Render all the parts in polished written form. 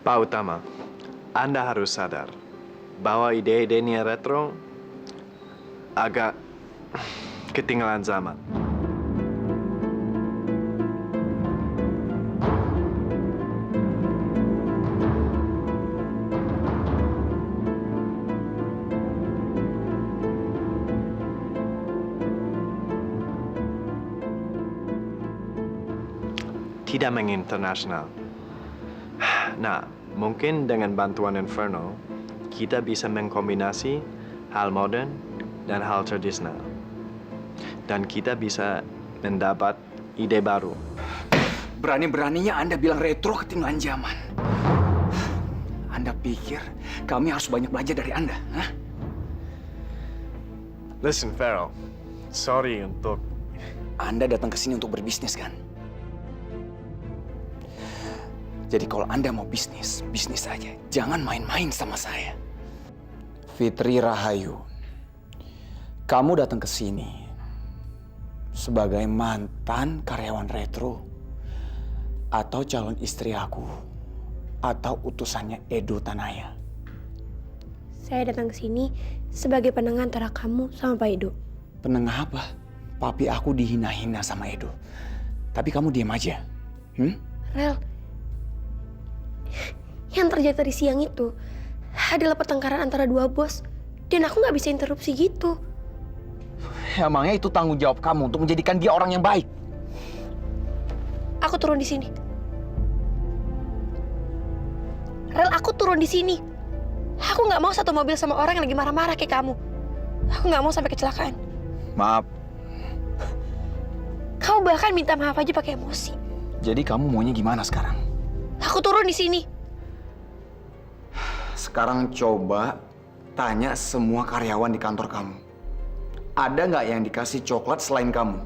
Pak Utama, Anda harus sadar bahwa ide-idenya retro agak ketinggalan zaman. Tidak menginternasional. Nah, mungkin dengan bantuan Inferno, kita bisa mengkombinasi hal modern dan hal tradisional. Dan kita bisa mendapat ide baru. Berani-beraninya Anda bilang retro ketinggalan zaman. Anda pikir kami harus banyak belajar dari Anda? Hah? Listen, Farrell. Sorry untuk... Anda datang ke sini untuk berbisnis, kan? Jadi kalau Anda mau bisnis, bisnis saja. Jangan main-main sama saya. Fitri Rahayu, kamu datang ke sini sebagai mantan karyawan retro atau calon istri aku atau utusannya Edo Tanaya? Saya datang ke sini sebagai penengah antara kamu sama Pak Edo. Penengah apa? Papi aku dihina-hina sama Edo. Tapi kamu diam aja. Rel, yang terjadi tadi siang itu adalah pertengkaran antara dua bos. Dan aku nggak bisa interupsi gitu. Emangnya itu tanggung jawab kamu untuk menjadikan dia orang yang baik? Aku turun di sini. Rel, aku turun di sini. Aku nggak mau satu mobil sama orang yang lagi marah-marah kayak kamu. Aku nggak mau sampai kecelakaan. Maaf. Kamu bahkan minta maaf aja pakai emosi. Jadi kamu maunya gimana sekarang? Aku turun di sini. Sekarang coba tanya semua karyawan di kantor kamu. Ada nggak yang dikasih coklat selain kamu?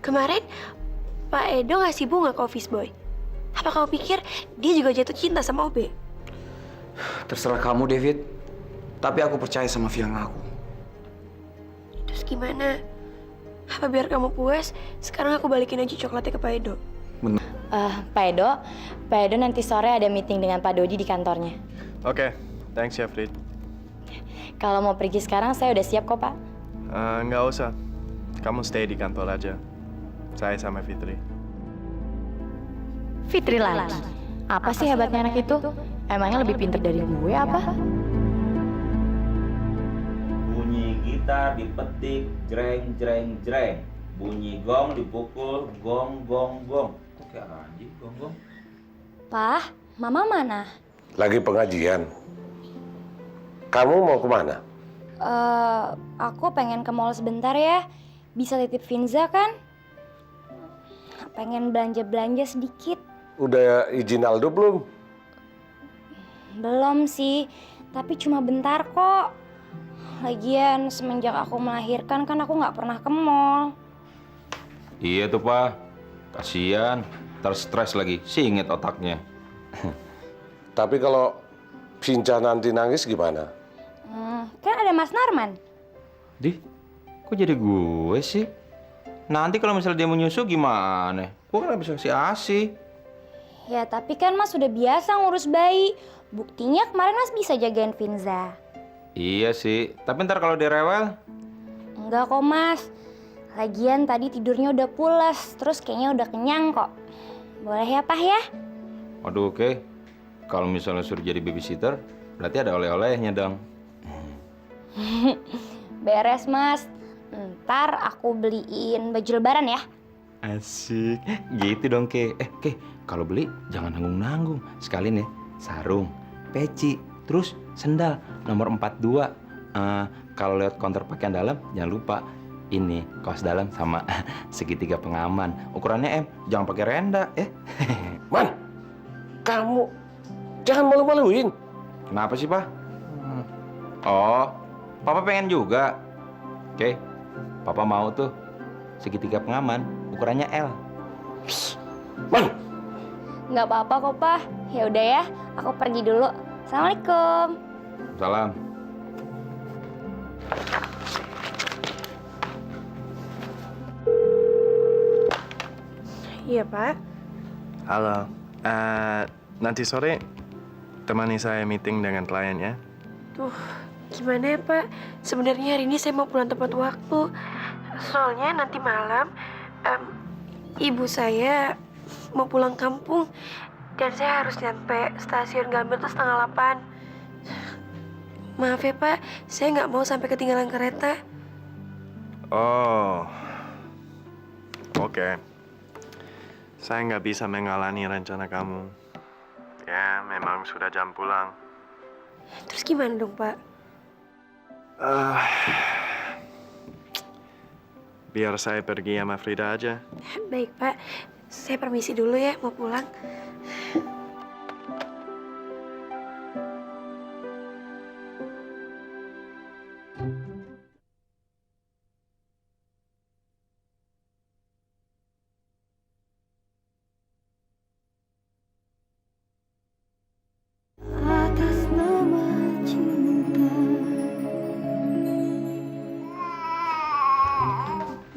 Kemarin Pak Edo ngasih bunga ke office boy. Apa kamu pikir dia juga jatuh cinta sama Obe? Terserah kamu, David. Tapi aku percaya sama feeling aku. Terus gimana? Apa biar kamu puas, sekarang aku balikin aja coklatnya ke Pak Edo? Pak Edo nanti sore ada meeting dengan Pak Dodi di kantornya. Oke, thanks ya, Frit. Kalau mau pergi sekarang, saya udah siap kok, Pak. Nggak usah. Kamu stay di kantor aja. Saya sama Fitri. Fitri lagi. Apa sih hebatnya anak itu? Emangnya lebih pintar dari gue apa? Bunyi gitar dipetik, jreng, jreng, jreng. Bunyi gong dipukul, gong, gong, gong. Kok kayak anjing, gong, gong? Pak, Mama mana? Lagi pengajian. Kamu mau kemana? Aku pengen ke mall sebentar ya. Bisa titip Vinza kan? Pengen belanja-belanja sedikit. Udah izin Aldo belum? Belum sih, tapi cuma bentar kok. Lagian semenjak aku melahirkan kan aku nggak pernah ke mall. Iya tuh, Pak. Kasian, terstres lagi, singit otaknya. Tapi kalau Vinca nanti nangis gimana? Kan ada Mas Narman. Dih, kok jadi gue sih? Nanti kalau misalnya dia mau nyusu gimana? Gue kan gak bisa kasih ASI. Ya tapi kan Mas sudah biasa ngurus bayi. Buktinya kemarin Mas bisa jagain Vinza. Iya sih, tapi ntar kalau dia rewel? Enggak kok Mas. Lagian tadi tidurnya udah pules, terus kayaknya udah kenyang kok. Boleh ya Pak ya? Waduh, oke. Kalau misalnya suruh jadi babysitter, berarti ada oleh-olehnya dong. Beres Mas. Ntar aku beliin baju lebaran ya. Asik, gitu dong Ke. Ke, kalau beli jangan nanggung-nanggung. Sekalian ya, sarung, peci, terus sendal nomor 42. Kalau lihat counter pakaian dalam, jangan lupa ini kaos dalam sama segitiga pengaman. Ukurannya M, jangan pakai renda ya. Man, kamu jangan malu-maluin. Kenapa sih, Pak? Oh, Papa pengen juga. Oke, Papa mau tuh segitiga pengaman, ukurannya L. Man, Nggak apa-apa kok Pak. Ya udah ya, aku pergi dulu. Assalamualaikum. Salam. Iya Pak. Halo. Nanti sore temani saya meeting dengan klien ya. Tuh, gimana ya Pak? Sebenarnya hari ini saya mau pulang tepat waktu. Soalnya nanti malam ibu saya mau pulang kampung dan saya harus nyampe stasiun Gambir tuh 7:30. Maaf ya Pak, saya nggak mau sampai ketinggalan kereta. Oh, oke. Saya nggak bisa menghalangi rencana kamu. Ya, memang sudah jam pulang. Terus gimana dong Pak? Biar saya pergi sama Frida aja. Baik Pak, saya permisi dulu ya, mau pulang.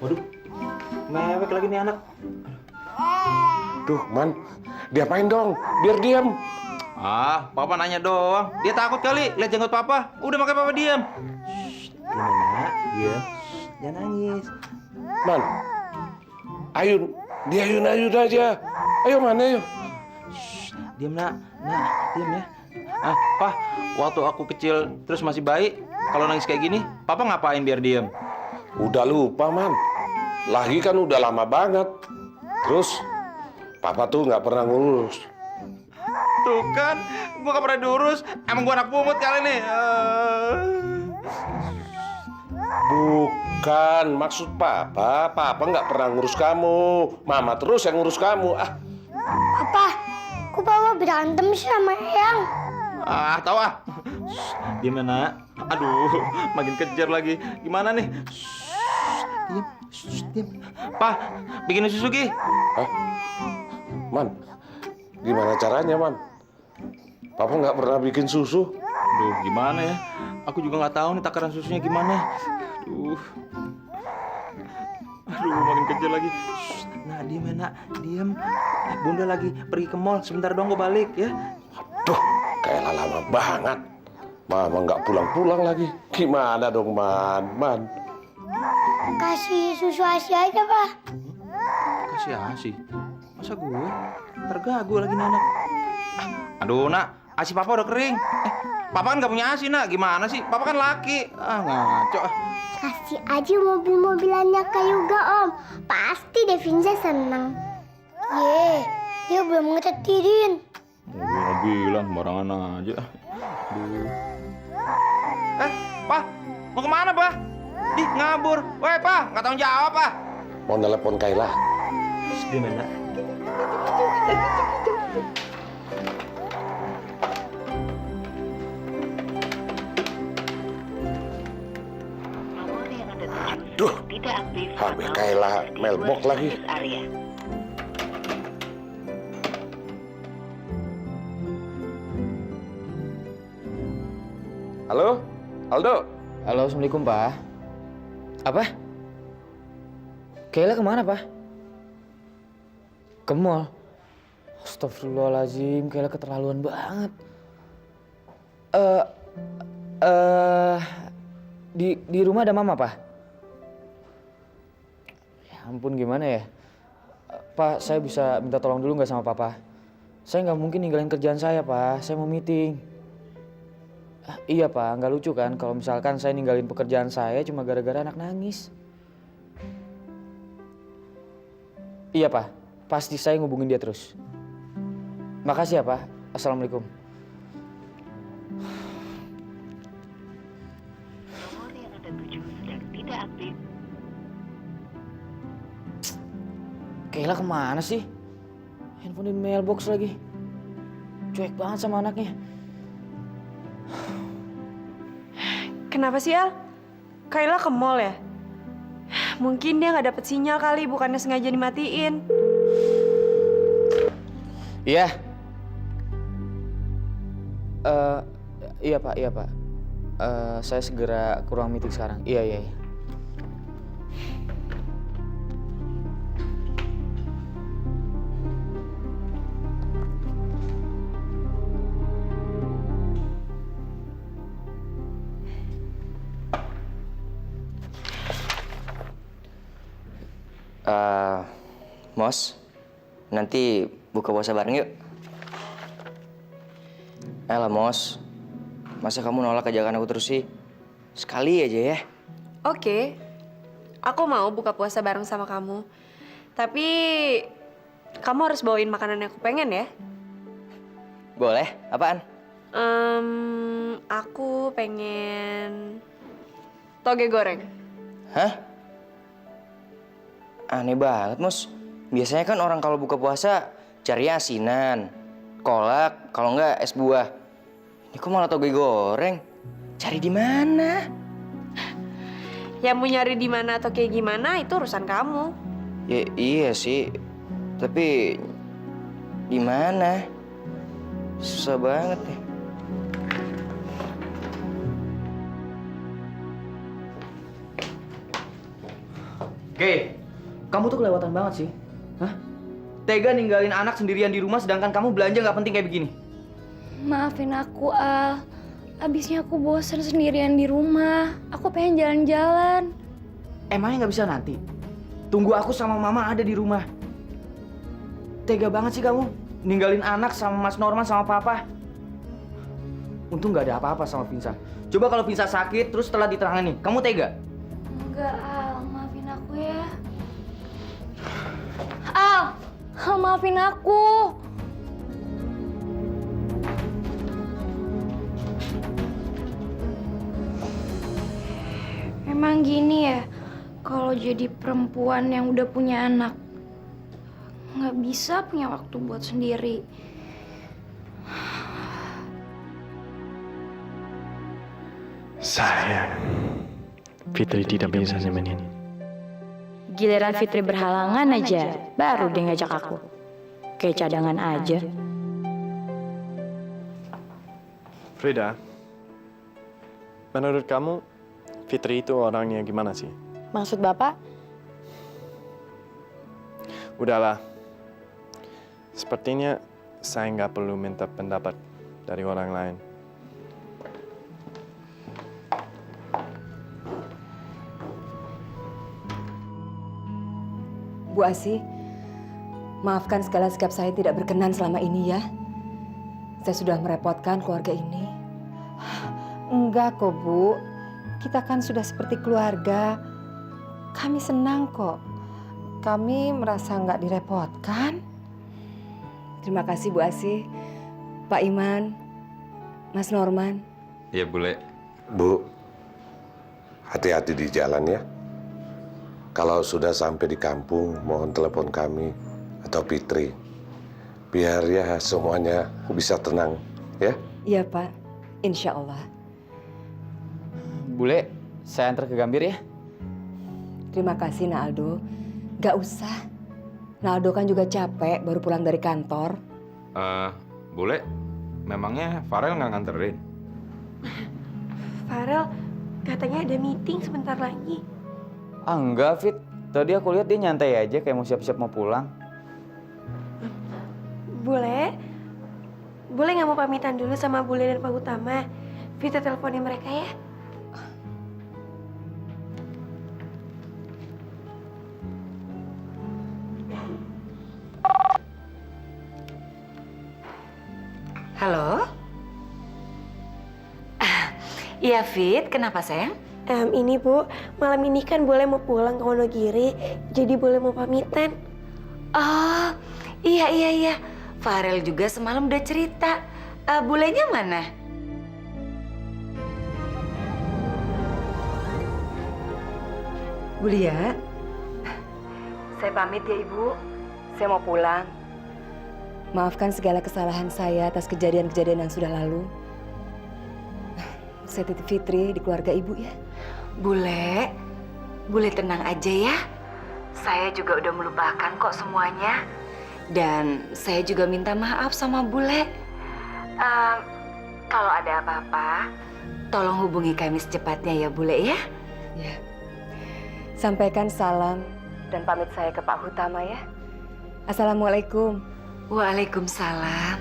Waduh, mewek lagi nih anak. Duh, Man, diapain dong? Biar diam. Ah, papa nanya doang. Dia takut kali lihat jenggot papa. Udah makanya papa diam. Diam nak, diam. Jangan nangis. Man, ayun, diayun-ayun aja. Ayo, Man, ayo. Diam nak, diam ya. Ah, Pak, waktu aku kecil terus masih bayi, kalau nangis kayak gini, papa ngapain biar diam? Udah lupa, Man. Lagi kan udah lama banget. Terus, Papa tuh nggak pernah ngurus. Tuh kan, gua gak pernah diurus. Emang gua anak pungut kali nih. Bukan, maksud Papa. Papa nggak pernah ngurus kamu. Mama terus yang ngurus kamu. Ah, Papa, kok Papa berantem sih sama Eyang? Ah, tahu ah. Diam ya, nak. Aduh, makin kejar lagi. Gimana nih? Diam, diam. Pa, bikin susu Gi. hah? Man, gimana caranya, Man? Papa nggak pernah bikin susu. Aduh, gimana ya? Aku juga nggak tahu nih takaran susunya gimana. Aduh, makin kejar lagi. Nah, diam ya, nak. Diam. Bunda lagi pergi ke mall. Sebentar dong gue balik ya. Duh, kayak lama banget. Mama nggak pulang-pulang lagi. Gimana dong, Man? Kasih susu ASI aja, Pak. Kasih ASI. Masa gue? Tergagu lagi nih anak. Aduh, nak. ASI papa udah kering. Papa kan nggak punya ASI, nak. Gimana sih? Papa kan laki. Ah, ngaco. Kasih aja mobil-mobilannya ke Yuga, Om. Pasti Devinza seneng. Dia belum ngecetirin. Mobil-mobilan, sembarangan aja. Aduh. Pa, mau kemana, Pa? Ih, ngabur. Weh, Pa, nggak tanggung jawab, Pa. Mau telepon Kayla. Di mana? Aduh, HP Kayla mailbox lagi. Halo, Aldo. Halo, Assalamualaikum, Pak. Apa? Kayla kemana, Pak? Ke mall? Astagfirullahaladzim, Kayla keterlaluan banget. Di rumah ada Mama, Pak? Ya ampun, gimana ya? Pak, saya bisa minta tolong dulu nggak sama Papa? Saya nggak mungkin ninggalin kerjaan saya, Pak. Saya mau meeting. Iya, Pak, nggak lucu kan kalau misalkan saya ninggalin pekerjaan saya cuma gara-gara anak nangis. Iya, Pak, pasti saya ngubungin dia terus. Makasih ya, Pak. Assalamualaikum. Nomor yang Anda tuju sedang tidak aktif. Kayla kemana sih? Handphone di mailbox lagi. Cuek banget sama anaknya. Kenapa sih, Al? Kayla ke mall ya? Mungkin dia nggak dapet sinyal kali, bukannya sengaja dimatiin. Iya. Iya, Pak. Saya segera ke ruang meeting sekarang. Iya. Mos, nanti buka puasa bareng yuk. Elah, Mos. Masa kamu nolak ajakan aku terus sih? Sekali aja ya. Oke, aku mau buka puasa bareng sama kamu. Tapi kamu harus bawain makanan yang aku pengen ya. Boleh, apaan? Aku pengen toge goreng. Hah? Aneh banget, Mos. Biasanya kan orang kalau buka puasa cari asinan, kolak, kalau enggak es buah. Ini kok malah toge goreng? Cari di mana? Yang mau nyari di mana atau kayak gimana itu urusan kamu. Ya iya sih. Tapi di mana? Susah banget nih. Oke, kamu tuh kelewatan banget sih. Hah? Tega ninggalin anak sendirian di rumah sedangkan kamu belanja nggak penting kayak begini. Maafin aku, Al. Abisnya aku bosan sendirian di rumah. Aku pengen jalan-jalan. Emangnya nggak bisa nanti? Tunggu aku sama Mama ada di rumah. Tega banget sih kamu. Ninggalin anak sama Mas Norman sama Papa. Untung nggak ada apa-apa sama Vinsa. Coba kalau Vinsa sakit terus setelah diterangani, kamu tega? Enggak, Al. Maafin aku ya. Al! Al, maafin aku. Emang gini ya, kalau jadi perempuan yang udah punya anak, nggak bisa punya waktu buat sendiri. Sayang, Fitri tidak bisa nemenin. Giliran Fitri berhalangan aja, baru dia ngajak aku. Kayak cadangan aja. Frida, menurut kamu Fitri itu orangnya gimana sih? Maksud Bapak? Udahlah, sepertinya saya nggak perlu minta pendapat dari orang lain. Bu Asih, maafkan segala sikap saya tidak berkenan selama ini ya. Saya sudah merepotkan keluarga ini. Enggak kok, Bu. Kita kan sudah seperti keluarga. Kami senang kok. Kami merasa nggak direpotkan. Terima kasih Bu Asih, Pak Iman, Mas Norman. Iya, Bule. Bu, hati-hati di jalan ya. Kalau sudah sampai di kampung, mohon telepon kami atau Fitri. Biar ya semuanya bisa tenang, ya. Iya Pak, insya Allah. Bule, saya antar ke Gambir ya. Terima kasih Naldo. Gak usah. Naldo kan juga capek baru pulang dari kantor. Bule, memangnya Farel nggak nganterin? Farel katanya ada meeting sebentar lagi. Ah enggak, Fit. Tadi aku lihat dia nyantai aja kayak mau siap-siap mau pulang. Boleh nggak mau pamitan dulu sama Bule dan Pak Utama? Vita teleponin mereka ya. Halo? Iya, Fit. Kenapa, sayang? Ini Bu, malam ini kan Bule mau pulang ke Wonogiri, jadi Bule mau pamitan. Oh, iya. Farel juga semalam udah cerita. Bulenya mana? Bu Lia, saya pamit ya Ibu. Saya mau pulang. Maafkan segala kesalahan saya atas kejadian-kejadian yang sudah lalu. Saya titip Fitri di keluarga Ibu ya. Bule tenang aja ya. Saya juga udah melupakan kok semuanya. Dan saya juga minta maaf sama Bule. Kalau ada apa-apa, tolong hubungi kami secepatnya ya Bule ya. Ya. Sampaikan salam dan pamit saya ke Pak Hutama ya. Assalamualaikum. Waalaikumsalam.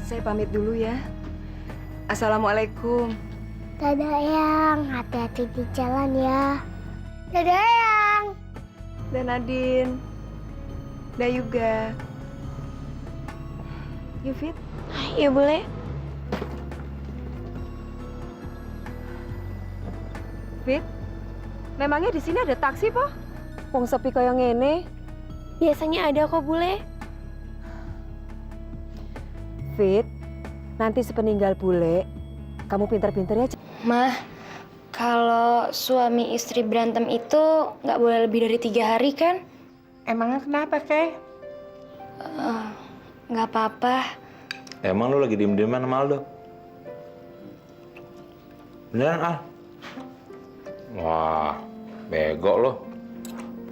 Saya pamit dulu ya. Assalamualaikum. Dadah Eyang, hati-hati di jalan ya. Dadah Eyang. Dan Nadine. Dah juga. Yuk Fit. Iya boleh. Fit, memangnya di sini ada taksi, Po? Wong sepi kaya ngene. Biasanya ada kok bule. Fit, nanti sepeninggal bule, kamu pintar-pintar ya. Mah, kalau suami istri berantem itu nggak boleh lebih dari 3 hari kan? Emangnya kenapa, Kay? Nggak apa-apa. Emang lu lagi diem-dieman sama Aldo? Beneran, Al? Wah, bego lo.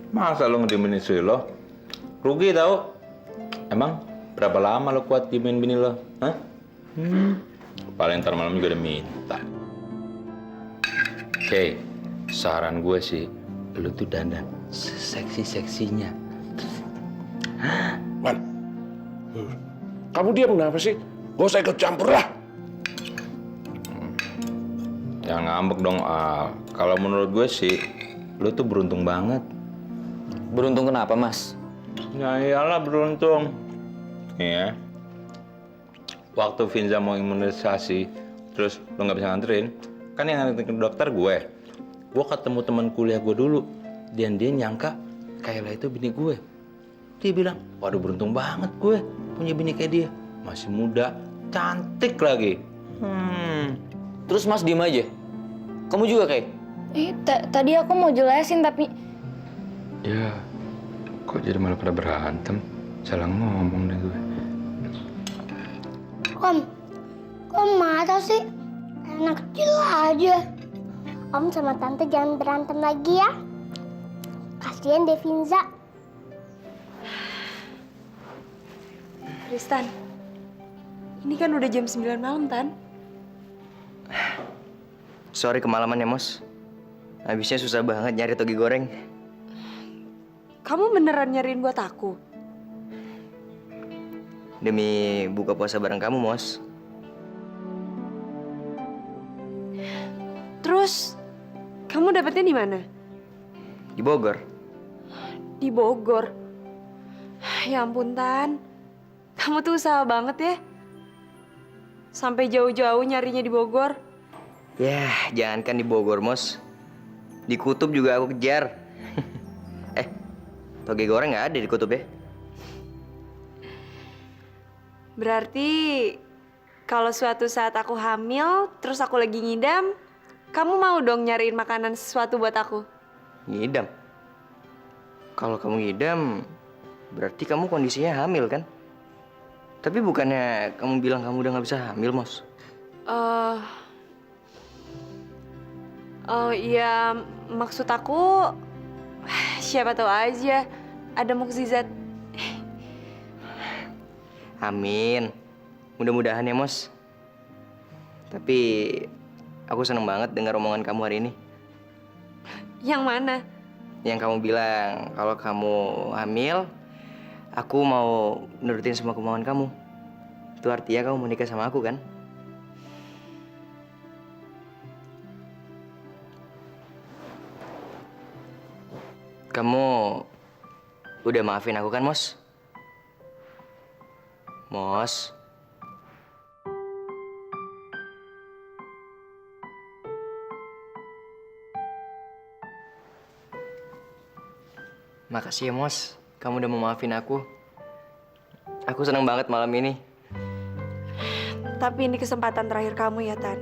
Masa lo ngediemin istri lo? Rugi tau? Emang berapa lama lo kuat diemin bini lo? Hah? Paling ntar malam juga udah minta. Oke, saran gue sih, lo tuh dandan seksi-seksinya. Man, kamu diam kenapa sih? Gak usah ikut campur lah. Jangan ngambek dong, Al. Kalau menurut gue sih, lo tuh beruntung banget. Beruntung kenapa, Mas? Ya iyalah beruntung. Nih ya, waktu Vinza mau imunisasi, terus lo nggak bisa nganterin, kan yang nganterin ke dokter gue. Gue ketemu teman kuliah gue dulu, dan dia nyangka Kayla itu bini gue. Dia bilang, waduh beruntung banget gue punya bini kayak dia. Masih muda, cantik lagi. Terus Mas diem aja? Kamu juga, Kay? Tadi aku mau jelasin tapi... Ya, kok jadi malah pada berantem? Salah ngomong deh gue. Kok marah sih? Anak kecil aja. Om sama Tante jangan berantem lagi ya. Kasian deh Vinza. Tristan, ini kan udah jam 9 malam, Tan. Sorry kemalaman ya, Mos. Habisnya susah banget nyari toge goreng. Kamu beneran nyariin buat aku? Demi buka puasa bareng kamu, Mos. Terus, kamu dapetnya di mana? Di Bogor. Di Bogor. Ya ampun, Tan. Kamu tuh usaha banget ya. Sampai jauh-jauh nyarinya di Bogor. Yah, jangankan di Bogor, Mos. Di Kutub juga aku kejar. Toge goreng nggak ada di Kutub ya? Berarti kalau suatu saat aku hamil, terus aku lagi ngidam, kamu mau dong nyariin makanan sesuatu buat aku? Ngidam? Kalau kamu ngidam, berarti kamu kondisinya hamil kan? Tapi bukannya kamu bilang kamu udah nggak bisa hamil, Mos? Iya, maksud aku siapa tahu aja ada mukjizat. Amin. Mudah-mudahan ya, Mos. Tapi aku seneng banget dengar omongan kamu hari ini. Yang mana? Yang kamu bilang kalau kamu hamil, aku mau nurutin semua kemauan kamu. Itu artinya kamu mau nikah sama aku kan? Kamu udah maafin aku kan, Mos? Mos? Makasih ya, Mos. Kamu udah mau maafin aku. Aku senang banget malam ini. Tapi ini kesempatan terakhir kamu ya, Tan.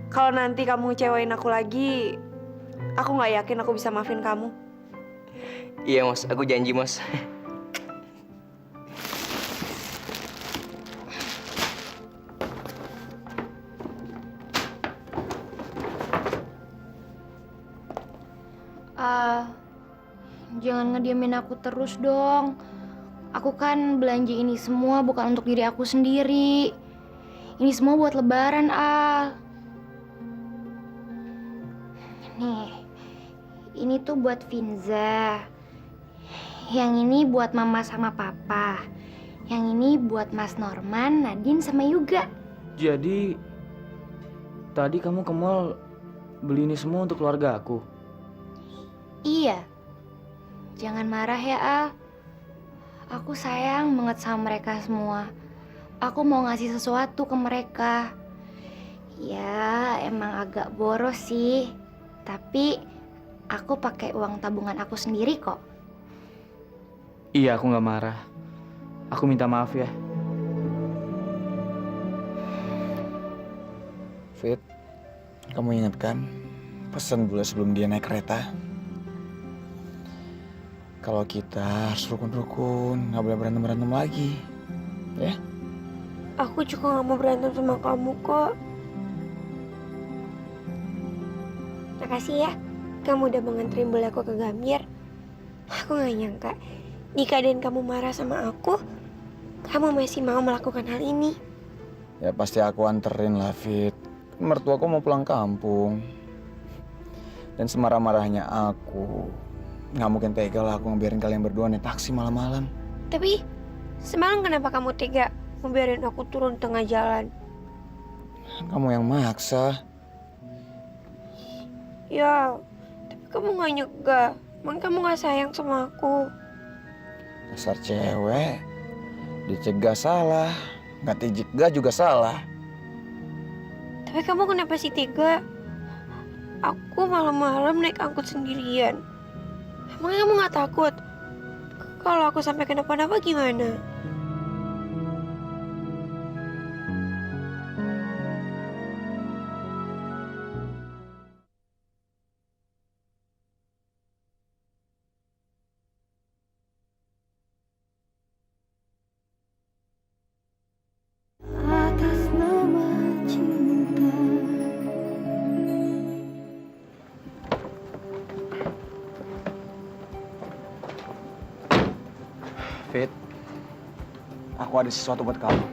Kalau nanti kamu ngecewain aku lagi, aku nggak yakin aku bisa maafin kamu. Iya, Mos. Aku janji, Mos. Jangan ngediamin aku terus dong. Aku kan belanja ini semua bukan untuk diri aku sendiri. Ini semua buat lebaran, Al. Nih, ini tuh buat Vinza. Yang ini buat mama sama papa. Yang ini buat Mas Norman, Nadine, sama Yuga. Jadi, tadi kamu ke mall beli ini semua untuk keluarga aku? Iya. Jangan marah ya, Al. Aku sayang banget sama mereka semua. Aku mau ngasih sesuatu ke mereka. Ya, emang agak boros sih. Tapi aku pakai uang tabungan aku sendiri kok. Iya, aku nggak marah. Aku minta maaf ya. Fit, kamu ingat kan pesan Bule sebelum dia naik kereta? Kalau kita harus rukun-rukun, nggak boleh berantem-berantem lagi, ya? Aku juga nggak mau berantem sama kamu kok. Makasih ya, kamu udah menganterin Bule aku ke Gambir. Aku nggak nyangka, di keadaan kamu marah sama aku, kamu masih mau melakukan hal ini. Ya pasti aku anterin lah, Fit. Mertuaku mau pulang kampung. Dan semarah-marahnya aku, nggak mungkin tega lah aku ngebiarin kalian berdua naik taksi malam-malam. Tapi semalam kenapa kamu tega membiarin aku turun tengah jalan? Kamu yang maksa. Ya, tapi kamu nggak nyegah. Emang kamu nggak sayang sama aku? Dasar cewek, dicegah salah, nggak dijegah juga salah. Tapi kamu kenapa sih tega? Aku malam-malam naik angkut sendirian. Emangnya kamu nggak takut? Kalau aku sampai kenapa-napa gimana? Atas nama cinta. Fit, aku ada sesuatu buat kamu.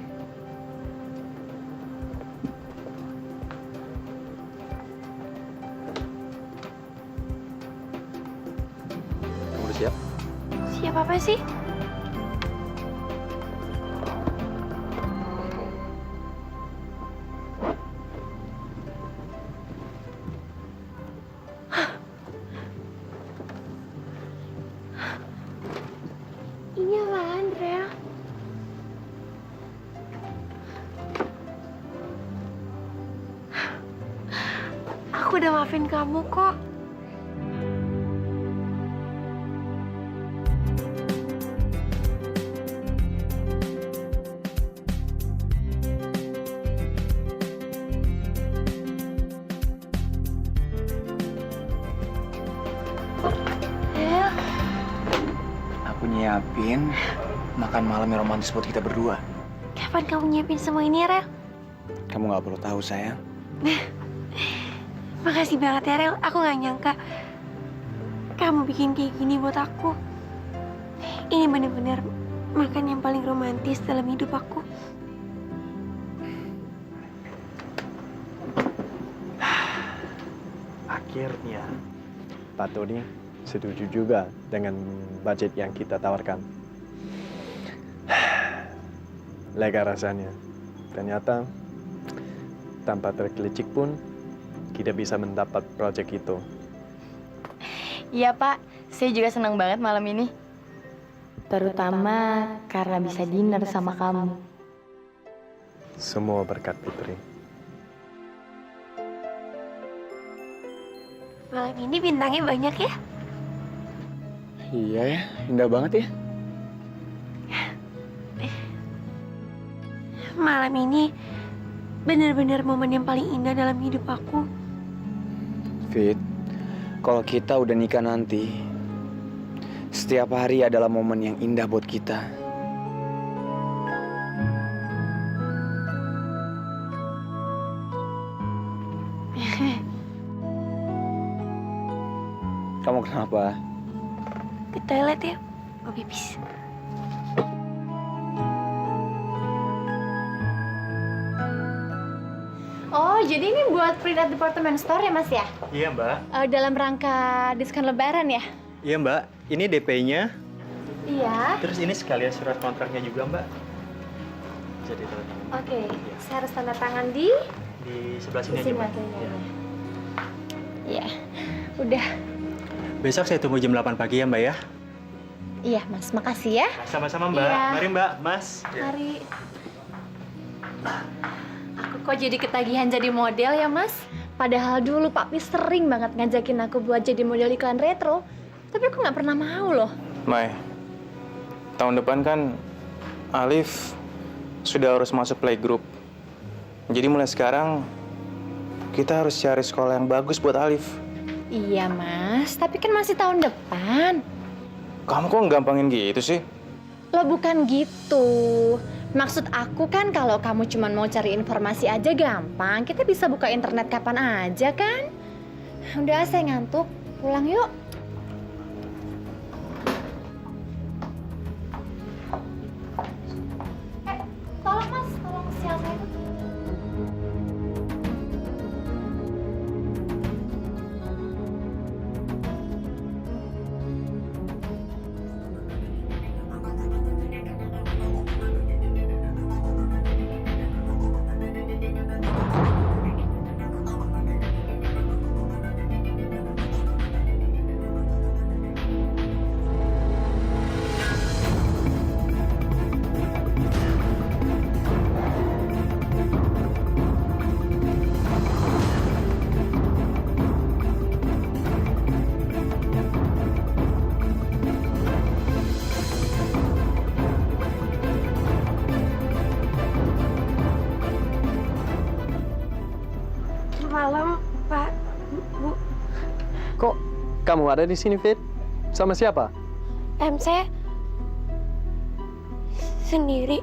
Kamu udah siap? Siapa apa sih? Ini apa, Andrea? Aku udah maafin kamu kok. Aku nyiapin makan malam yang romantis buat kita berdua. Kapan kamu nyiapin semua ini, Rel? Kamu nggak perlu tahu, sayang. Makasih banget ya, Rel. Aku nggak nyangka kamu bikin kayak gini buat aku. Ini bener-bener makan yang paling romantis dalam hidup aku. Akhirnya, Pak Tony setuju juga dengan budget yang kita tawarkan. Lega rasanya. Ternyata, tanpa terkelicik pun, kita bisa mendapat proyek itu. Iya Pak, saya juga senang banget malam ini. Terutama karena bisa dinner sama kamu. Semua berkat Fitri. Malam ini bintangnya banyak ya? Iya ya, indah banget ya. Malam ini benar-benar momen yang paling indah dalam hidup aku. Fit, kalau kita udah nikah nanti, setiap hari adalah momen yang indah buat kita. Kamu kenapa? Ke toilet ya, mau pipis. Oh, jadi ini buat Print Department Store ya, Mas ya? Iya, Mbak. Dalam rangka diskon lebaran ya? Iya, Mbak. Ini DP-nya. Iya. Terus ini sekalian surat kontraknya juga, Mbak. bisa ditandatangan. Oke, saya harus tanda tangan di sebelah sini aja, sini Mbak. aja. Iya, udah. Besok saya tunggu jam 8 pagi ya, Mbak ya. Iya, Mas. Makasih ya. Sama-sama, Mbak. Iya. Mari, Mbak. Mas. Mari. Aku kok jadi ketagihan jadi model ya, Mas? Padahal dulu Papi sering banget ngajakin aku buat jadi model iklan retro. Tapi aku nggak pernah mau loh. Mai, tahun depan kan Alif sudah harus masuk playgroup. Jadi mulai sekarang kita harus cari sekolah yang bagus buat Alif. Iya, Mas. Tapi kan masih tahun depan. Kamu kok gampangin gitu sih? Lo bukan gitu. Maksud aku kan kalau kamu cuma mau cari informasi aja gampang. Kita bisa buka internet kapan aja kan? Udah, saya ngantuk. Pulang yuk. Tolong Mas, tolong sial saya. Malam, Pak, Bu. Kok kamu ada di sini, Fit? Sama siapa? Saya sendiri.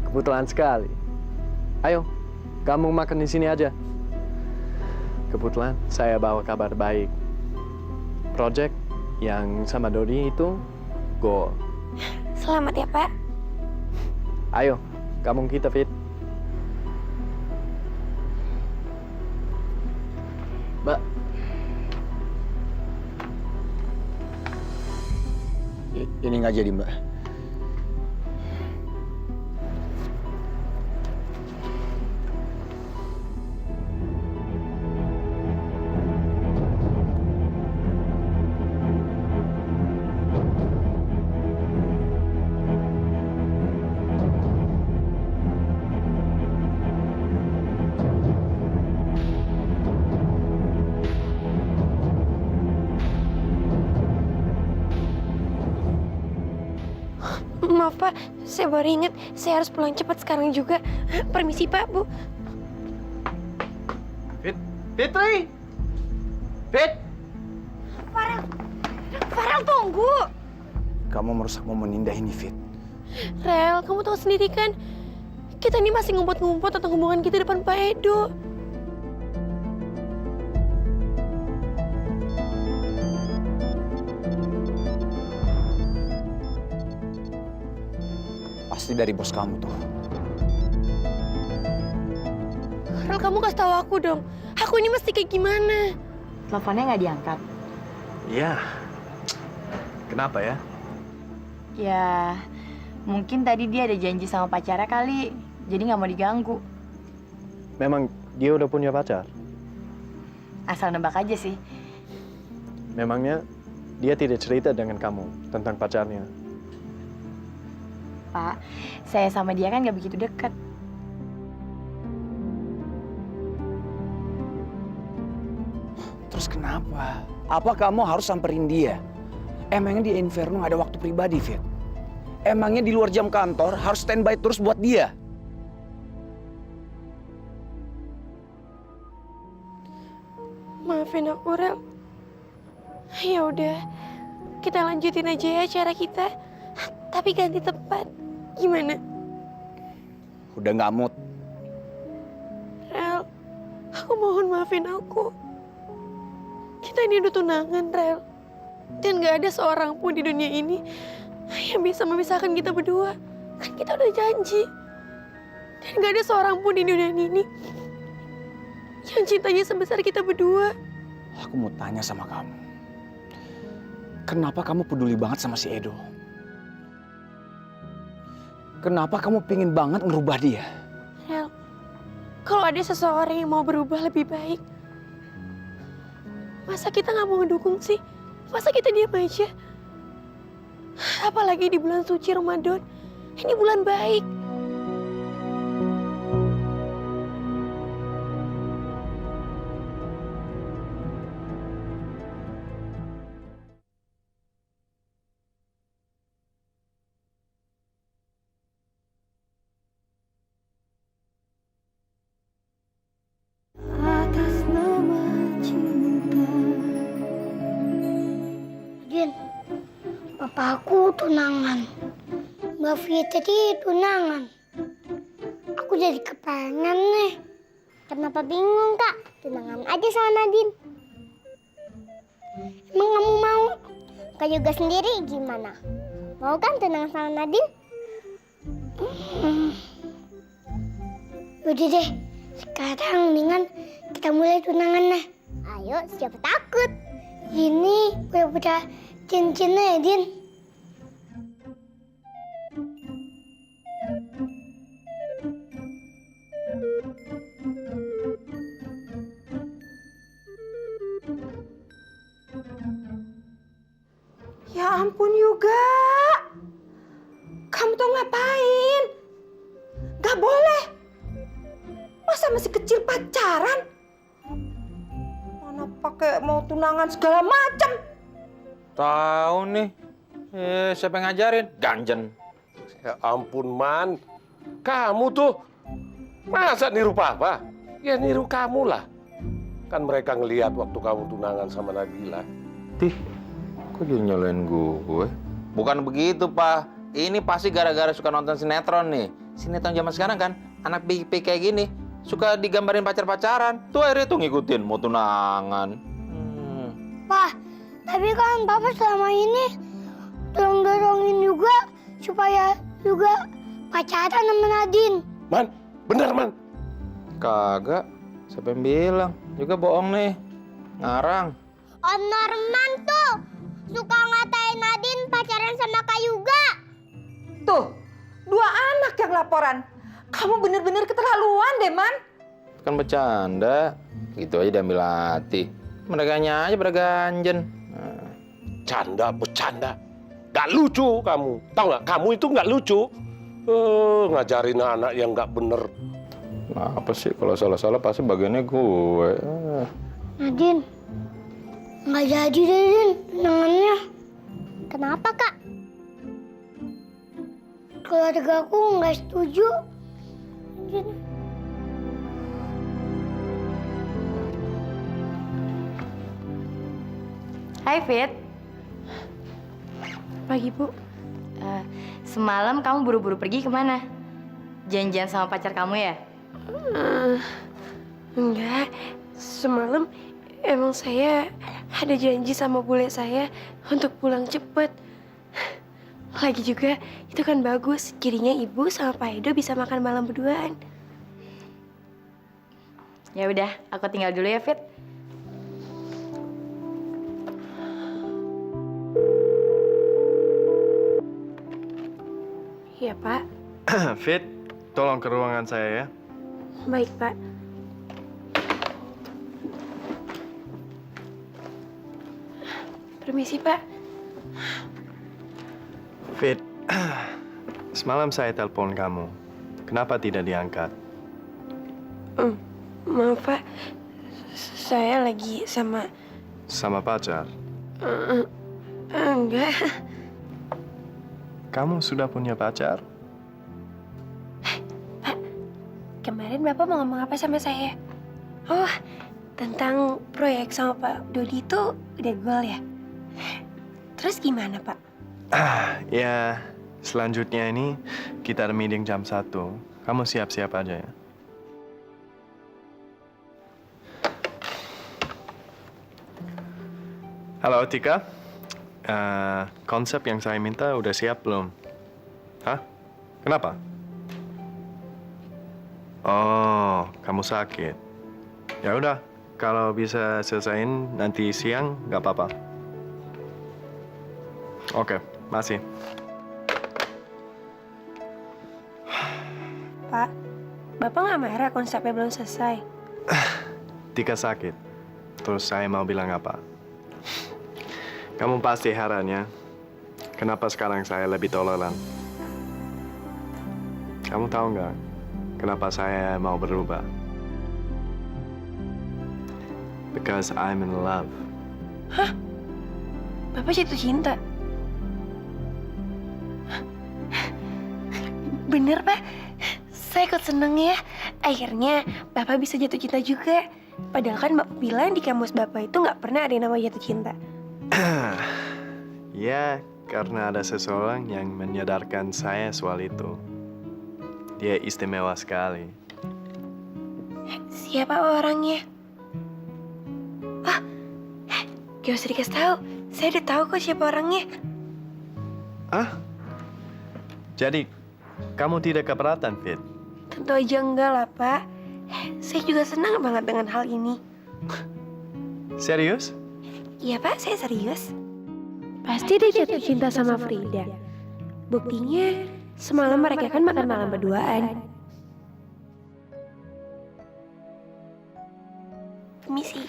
Kebetulan sekali. Ayo, kamu makan di sini aja. Kebetulan saya bawa kabar baik. Project yang sama Dodi itu goal. Selamat ya, Pak. Ayo, kamu kita, Fit. Mbak. Ini nggak jadi, Mbak. Maaf, Pak. Saya baru ingat. Saya harus pulang cepat sekarang juga. Permisi, Pak, Bu. Fitri! Fit! Farel, tunggu. Kamu merusak momen indah ini, Fit. Rel, kamu tahu sendiri kan? Kita ini masih ngumpet-ngumpet tentang hubungan kita depan Pak Edo. Pasti dari bos kamu tuh. Rel, kamu kasih tahu aku dong. Aku ini mesti kayak gimana? Teleponnya nggak diangkat. Iya. Kenapa ya? Ya, mungkin tadi dia ada janji sama pacarnya kali. Jadi nggak mau diganggu. Memang dia udah punya pacar? Asal nebak aja sih. Memangnya dia tidak cerita dengan kamu tentang pacarnya? Pak, saya sama dia kan nggak begitu dekat. Terus kenapa? Apa kamu harus samperin dia? Emangnya di Inferno ada waktu pribadi, Fit? Emangnya di luar jam kantor harus standby terus buat dia? Maafin aku, Rel. Ya udah, kita lanjutin aja ya acara kita. Tapi ganti tempat. Gimana? Udah nggak mood. Rel, aku mohon maafin aku. Kita ini udah tunangan, Rel. Dan gak ada seorang pun di dunia ini yang bisa memisahkan kita berdua. Kan kita udah janji. Dan gak ada seorang pun di dunia ini yang cintanya sebesar kita berdua. Aku mau tanya sama kamu. Kenapa kamu peduli banget sama si Edo? Kenapa kamu pingin banget ngerubah dia? Rel, kalau ada seseorang yang mau berubah lebih baik, masa kita nggak mau ngedukung sih? Masa kita diam aja? Apalagi di bulan suci Ramadan. Ini bulan baik. Atas nama cinta. Din, papaku tunangan. Mbak Fitri tunangan. Aku jadi kepengen nih. Kenapa bingung, Kak? Tunangan aja sama Nadine. Emang kamu mau? Kak juga sendiri gimana? Mau kan tunangan sama Nadine? Udah deh, sekarang mendingan kita mulai tunangannya. Ayo, siapa takut? Ini pura-pura cincinnya, Din. Ya ampun Yuga. Kamu tuh ngapain? Gak boleh. Masa masih kecil pacaran? Mana pakai mau tunangan segala macam. Tahu nih. Siapa yang ngajarin? Ganjen. Ya ampun, Man. Kamu tuh masa niru papa? Ya niru kamu lah. Kan mereka ngelihat waktu kamu tunangan sama Nabila. Tih, kok jadi nyalain gue? Bukan begitu, Pak. Ini pasti gara-gara suka nonton sinetron nih. Sinetron zaman sekarang kan, anak pik-pik kayak gini, suka digambarin pacar-pacaran. Tuh akhirnya tuh ngikutin, mau tunangan. Pak, tapi kan Papa selama ini dorong-dorongin juga supaya juga pacaran sama Nadine. Man, bener, Man. Kagak, siapa yang bilang? Juga bohong nih, ngarang. Om Norman tuh suka ngatain Nadine pacaran sama Kak Yuga. Tuh, 2 anak yang laporan. Kamu bener-bener keterlaluan deh, Man. Kan bercanda, gitu aja diambil hati. Mereka aja berganjen. Canda, bercanda. Gak lucu kamu. Tahu nggak? Kamu itu nggak lucu. Ngajarin anak yang nggak bener. Nah, apa sih kalau salah-salah pasti bagiannya gue. Nadine, nggak jadi deh, Din, tunangannya. Kenapa, Kak? Keluarga aku nggak setuju. Hai Fit. Pagi, Bu. Semalam kamu buru-buru pergi kemana? Janjian sama pacar kamu ya? Enggak, semalam emang saya ada janji sama bule saya untuk pulang cepet. Lagi juga itu kan bagus, jadinya ibu sama Pak Edo bisa makan malam berduaan. Ya udah, aku tinggal dulu ya Fit. Iya, Pak. Fit, tolong ke ruangan saya ya. Baik, Pak. Permisi, Pak. Fit, semalam saya telepon kamu. Kenapa tidak diangkat? Maaf, Pak. Saya lagi sama... Sama pacar? Enggak. Kamu sudah punya pacar? Pak, kemarin Bapak mau ngomong apa sama saya? Oh, tentang proyek sama Pak Dodi itu udah goal ya? Terus gimana, Pak? Ya, selanjutnya ini kita ada meeting jam 1. Kamu siap-siap aja ya. Halo, Tika. Konsep yang saya minta udah siap belum? Hah? Kenapa? Oh, kamu sakit. Ya udah, kalau bisa selesaiin nanti siang, nggak apa-apa. Oke, masih. Bapak nggak marah konsepnya belum selesai? Tika sakit. Terus saya mau bilang apa? Kamu pasti herannya, kenapa sekarang saya lebih toleran? Kamu tahu nggak, kenapa saya mau berubah? Because I'm in love. Hah? Bapak jatuh cinta? Bener, Pak? Saya ikut seneng ya. Akhirnya Bapak bisa jatuh cinta juga. Padahal kan Bapak bilang di kamus Bapak itu nggak pernah ada yang namanya jatuh cinta. Ya, karena ada seseorang yang menyadarkan saya soal itu. Dia istimewa sekali. Siapa orangnya? Ah, gak usah dikasih tahu. Saya udah tahu kok siapa orangnya. Ah? Jadi, kamu tidak keberatan, Fit? Tentu aja enggak lah, Pak. Saya juga senang banget dengan hal ini. Serius? Iya, Pak, saya serius. Pasti dia jatuh cinta sama Frida. Buktinya, semalam mereka kan makan malam berduaan. Permisi.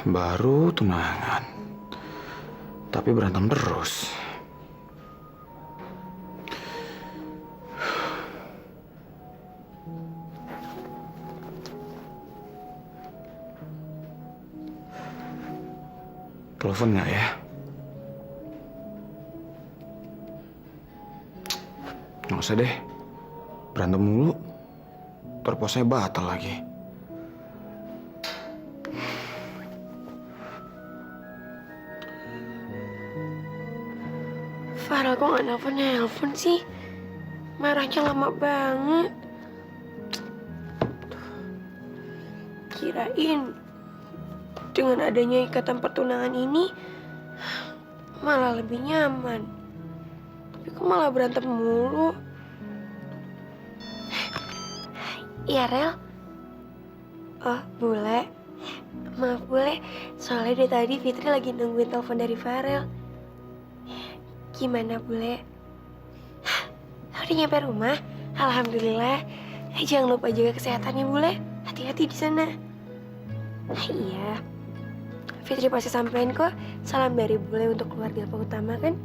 Baru tunangan, tapi berantem terus. Telepon nggak ya? Nggak usah deh, berantem mulu, terposnya batal lagi. Farel kok nggak nelfon sih? Marahnya lama banget. Kirain dengan adanya ikatan pertunangan ini malah lebih nyaman. Tapi kok malah berantem mulu? Iya, Rel. Oh, Bule. Maaf, Bule. Soalnya dari tadi Fitri lagi nungguin telepon dari Farel. Gimana, Bule? Udah nyampe rumah? Alhamdulillah. Jangan lupa jaga kesehatannya, Bule. Hati-hati di sana. Iya. Fitri pasti sampein kok. Salam dari Bule untuk keluarga Pak Utama kan?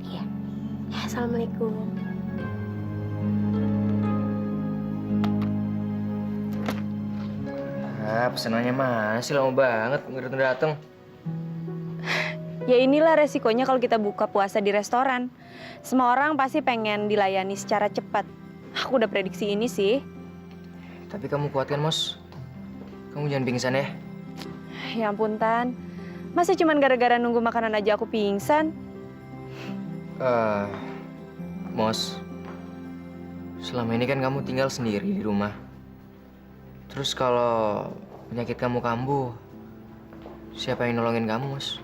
Iya. Assalamualaikum. Ah, pesenannya mana sih lama banget nggak datang. Ya inilah resikonya kalau kita buka puasa di restoran. Semua orang pasti pengen dilayani secara cepat. Aku udah prediksi ini sih. Tapi kamu kuat kan, Mos? Kamu jangan pingsan ya. Ya ampun, Tan. Masa cuman gara-gara nunggu makanan aja aku pingsan? Mos. Selama ini kan kamu tinggal sendiri di rumah. Terus kalau penyakit kamu kambuh, siapa yang nolongin kamu, Mos?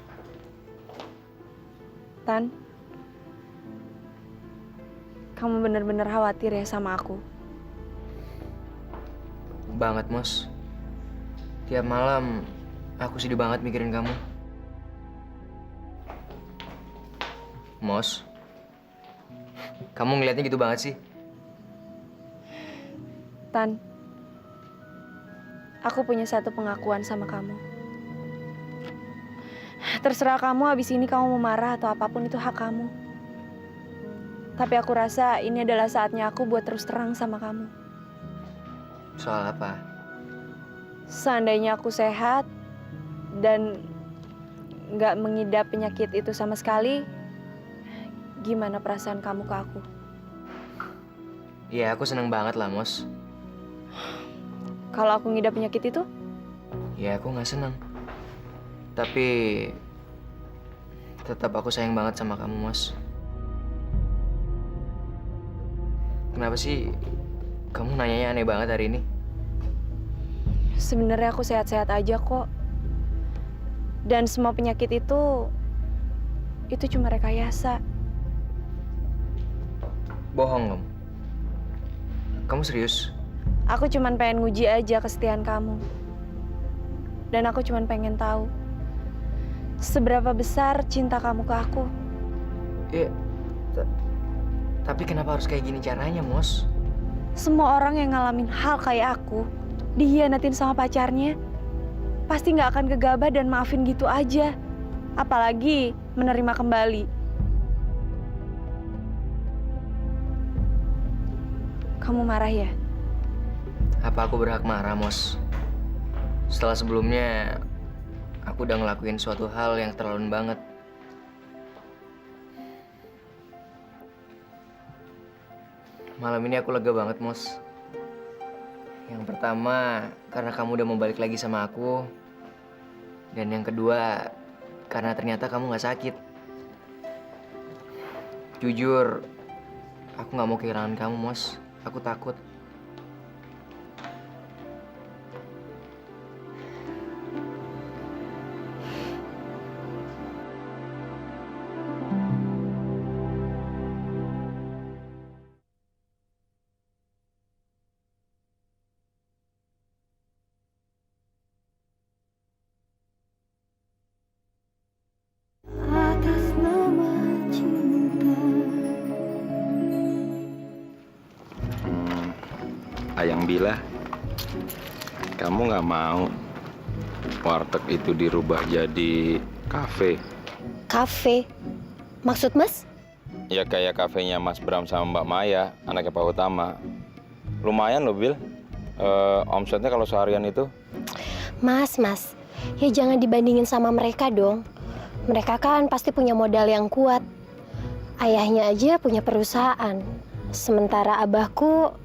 Tan, kamu bener-bener khawatir ya sama aku? Banget, Mos. Tiap malam aku sedih banget mikirin kamu. Mos, kamu ngeliatnya gitu banget sih. Tan, aku punya satu pengakuan sama kamu. Terserah kamu abis ini kamu mau marah atau apapun itu hak kamu. Tapi aku rasa ini adalah saatnya aku buat terus terang sama kamu. Soal apa? Seandainya aku sehat dan nggak mengidap penyakit itu sama sekali, gimana perasaan kamu ke aku? Iya, aku seneng banget lah, Mos. Kalau aku ngidap penyakit itu? Ya, aku nggak seneng. Tapi tetap aku sayang banget sama kamu, Mos. Kenapa sih kamu nanyanya aneh banget hari ini? Sebenarnya aku sehat-sehat aja kok. Dan semua penyakit itu cuma rekayasa. Bohong kamu. Kamu serius? Aku cuman pengen nguji aja kesetiaan kamu. Dan aku cuman pengen tahu, seberapa besar cinta kamu ke aku. Ya, tapi kenapa harus kayak gini caranya, Mos? Semua orang yang ngalamin hal kayak aku, dihianatin sama pacarnya, pasti nggak akan gegabah dan maafin gitu aja. Apalagi menerima kembali. Kamu marah ya? Apa aku berhak marah, Mos? Setelah sebelumnya, aku udah ngelakuin suatu hal yang terlalu banget. Malam ini aku lega banget, Mos. Yang pertama, karena kamu udah mau balik lagi sama aku. Dan yang kedua, karena ternyata kamu gak sakit. Jujur, aku gak mau kehilangan kamu, Mos. Aku takut. Atas nama cinta. Ayang Bila, kamu nggak mau warteg itu dirubah jadi kafe? Kafe? Maksud Mas? Ya kayak kafenya Mas Bram sama Mbak Maya, anaknya Pak Utama. Lumayan loh, Bil. Omsetnya kalau seharian itu. Mas, ya jangan dibandingin sama mereka dong. Mereka kan pasti punya modal yang kuat. Ayahnya aja punya perusahaan. Sementara abahku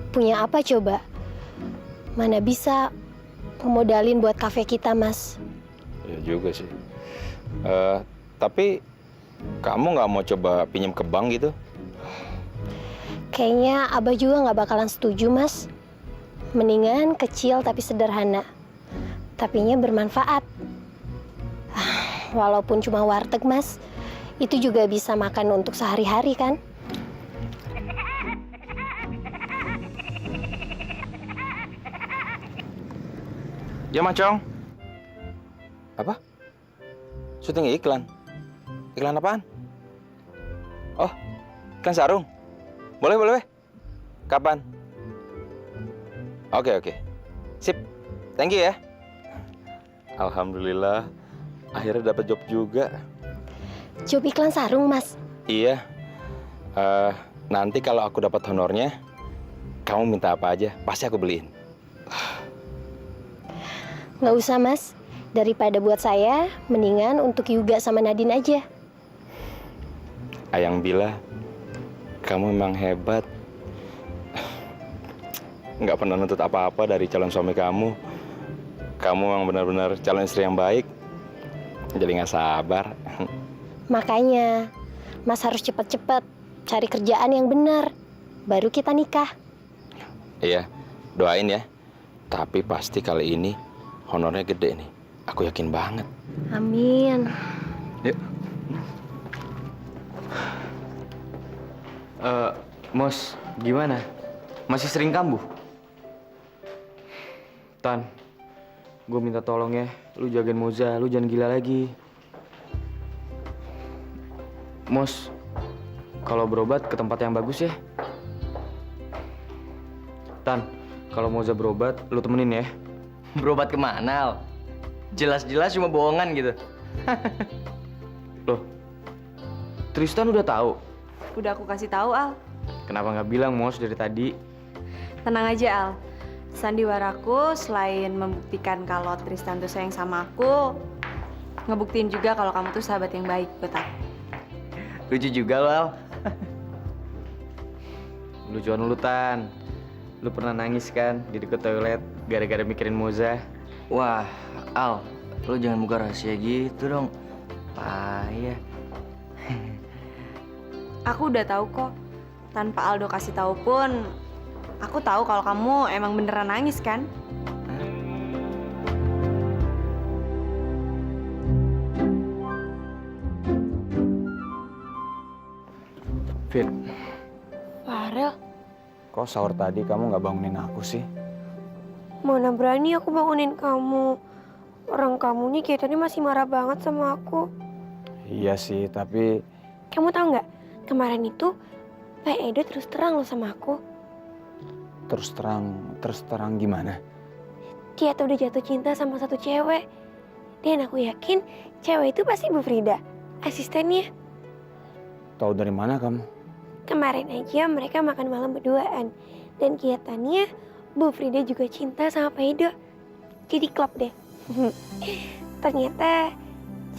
punya apa coba? Mana bisa ngemodalin buat kafe kita, Mas? Ya juga sih. Tapi kamu nggak mau coba pinjam ke bank gitu? Kayaknya abah juga nggak bakalan setuju, Mas. Mendingan kecil tapi sederhana. Tapinya bermanfaat. Walaupun cuma warteg, Mas, itu juga bisa makan untuk sehari-hari kan? Ya, Macong. Apa? Syuting iklan? Iklan apaan? Oh, iklan sarung. Boleh. Kapan? Oke. Sip. Thank you ya. Alhamdulillah, akhirnya dapat job juga. Job iklan sarung, Mas? Iya. Nanti kalau aku dapat honornya, kamu minta apa aja, pasti aku beliin. Nggak usah, Mas. Daripada buat saya, mendingan untuk Yuga sama Nadine aja. Ayang Bila, kamu memang hebat. Nggak pernah nuntut apa-apa dari calon suami kamu. Kamu memang benar-benar calon istri yang baik. Jadi nggak sabar. Makanya, Mas harus cepet-cepet cari kerjaan yang benar. Baru kita nikah. Iya, doain ya. Tapi pasti kali ini honornya gede nih. Aku yakin banget. Amin. Yuk. Mos, gimana? Masih sering kambuh? Tan, gue minta tolong ya. Lu jagain Moza, lu jangan gila lagi. Mos, kalau berobat ke tempat yang bagus ya. Tan, kalau Moza berobat, lu temenin ya. Berobat kemana, Al? Jelas-jelas cuma bohongan gitu. Loh, Tristan udah tahu? Udah aku kasih tahu, Al. Kenapa nggak bilang, Mos, dari tadi? Tenang aja, Al. Sandiwaraku selain membuktikan kalau Tristan tuh sayang sama aku, ngebuktiin juga kalau kamu tuh sahabat yang baik buat aku. Lucu juga lo, Al. Lucuan lu, Tan. Lu pernah nangis kan di deket toilet gara-gara mikirin Moza? Wah, Al, lu jangan buka rahasia gitu dong. Payah. Aku udah tahu kok. Tanpa Aldo kasih tahu pun, aku tahu kalau kamu emang beneran nangis kan? Fit, Farel, kok sahur tadi kamu nggak bangunin aku sih? mana berani aku bangunin kamu. Orang kamunya kelihatannya masih marah banget sama aku. Iya sih, tapi Kamu tahu nggak? Kemarin itu Pak Edo terus terang loh sama aku. terus terang gimana? Dia tuh udah jatuh cinta sama satu cewek. Dan aku yakin cewek itu pasti Bu Frida, asistennya. Tahu dari mana kamu? Kemarin aja mereka makan malam berduaan. Dan kelihatannya Bu Frida juga cinta sama Pak Edo. Jadi klop deh. Ternyata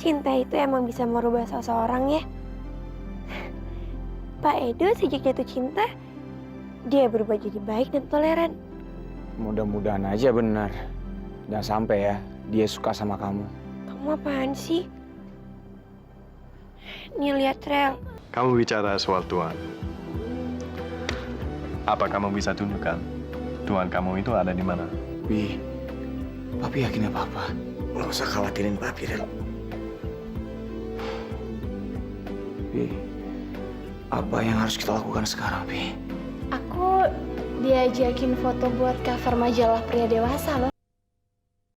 cinta itu emang bisa merubah seseorang ya. Pak Edo sejak jatuh cinta, dia berubah jadi baik dan toleran. Mudah-mudahan aja benar. Jangan sampai ya dia suka sama kamu. Kamu apaan sih? Nih lihat Rel. Kamu bicara soal Tuhan. Apa kamu bisa tunjukkan Tuhan kamu itu ada di mana? Papi yakin apa-apa? Nggak usah khawatirin Papi, Rel. Apa yang harus kita lakukan sekarang, Pi? Aku diajakin foto buat cover majalah pria dewasa loh.